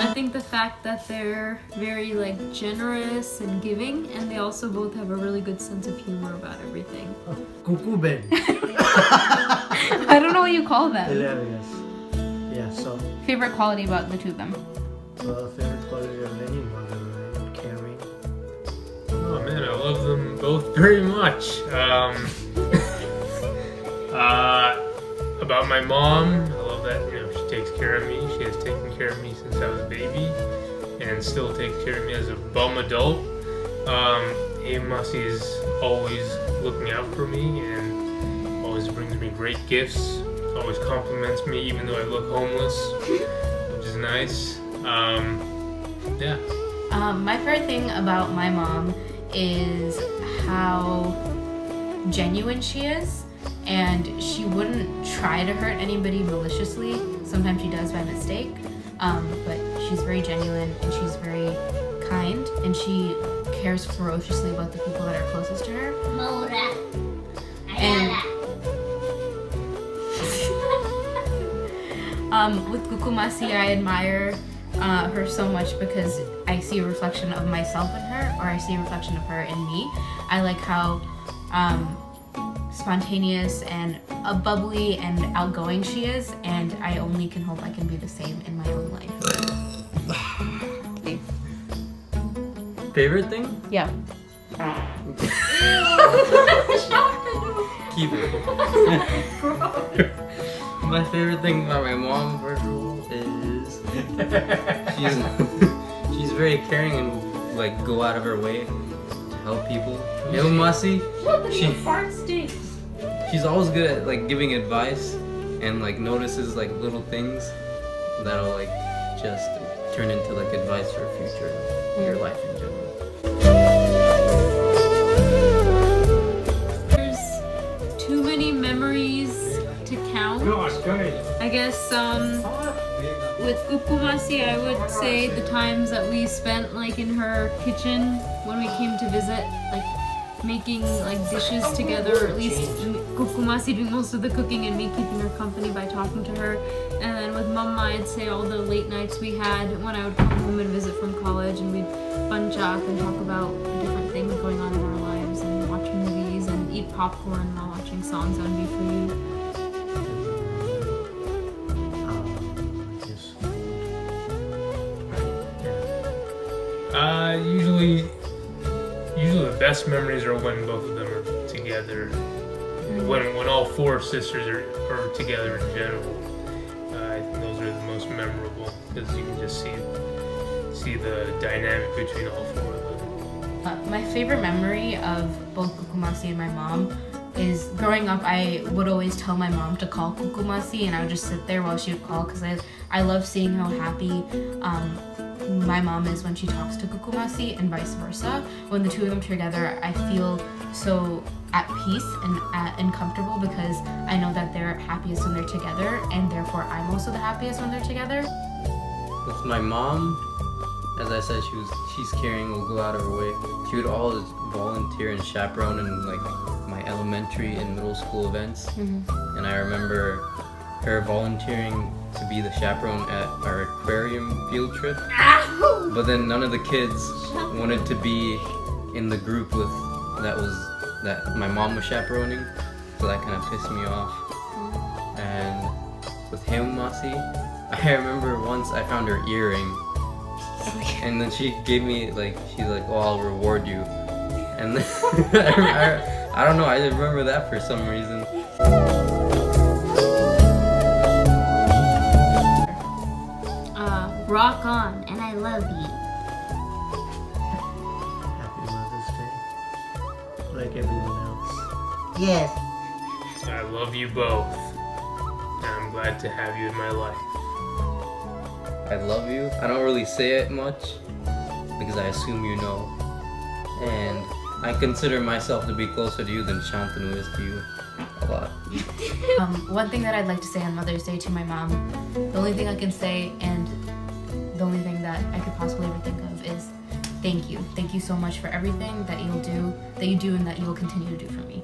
I think the fact that they're very like generous and giving, and they also both have a really good sense of humor about everything. Kukuben. I don't know what you call them. Hilarious. Yeah, so Favorite quality about the two of them? favorite quality of any mother, right? Caring. Oh man, I love them both very much. About my mom, I love that, she takes care of me. She has taken care of me since I was a baby and still takes care of me as a bum adult. Masi is always looking out for me and always brings me great gifts, always compliments me even though I look homeless, which is nice. Yeah. My favorite thing about my mom is how genuine she is, and she wouldn't try to hurt anybody maliciously. Sometimes she does by mistake, but she's very genuine and she's very kind, and she cares ferociously about the people that are closest to her. And with Kukumasi, I admire her so much because I see a reflection of myself in her, or I see a reflection of her in me. I like how spontaneous and bubbly and outgoing she is, and I only can hope I can be the same in my own life. Favorite thing? Yeah. Keep it. My favorite thing about my mom, first of all, is she's very caring and like go out of her way to help people. Masi, she's always good at like giving advice and like notices like little things that'll like just turn into like advice for future your life in general. There's too many memories to count. I guess with Kukumasi, I would say the times that we spent like in her kitchen when we came to visit, like making like dishes together, or at least Kukumasi doing most of the cooking and me keeping her company by talking to her. And then with Mama, I'd say all the late nights we had when I would come home and visit from college, and we'd bunchak and talk about different things going on in our lives and watch movies and eat popcorn while watching songs on Be For You. Usually the best memories are when both of them are together. When all four sisters are together in general. I think those are the most memorable because you can just see the dynamic between all four of them. My favorite memory of both Kukumasi and my mom is growing up. I would always tell my mom to call Kukumasi, and I would just sit there while she would call because I love seeing how happy my mom is when she talks to Kukumasi, and vice versa. When the two of them together, I feel so at peace and comfortable because I know that they're happiest when they're together, and therefore I'm also the happiest when they're together. With my mom, as I said, she's caring, will go out of her way. She would always volunteer and chaperone in like my elementary and middle school events. And I remember her volunteering to be the chaperone at our aquarium field trip. But then none of the kids wanted to be in the group that my mom was chaperoning, so that kind of pissed me off. And with Masi, I remember once I found her earring, and then she gave me she's like, "Oh, I'll reward you," and then I don't know, I remember that for some reason. Rock on, and I love you. Happy Mother's Day. Like everyone else. Yes. I love you both, and I'm glad to have you in my life. I love you. I don't really say it much because I assume you know, and I consider myself to be closer to you than Shantanu is to you. A lot. One thing that I'd like to say on Mother's Day to my mom, the only thing I can say, and the only thing that I could possibly ever think of, is thank you. Thank you so much for everything that you do, and that you will continue to do for me.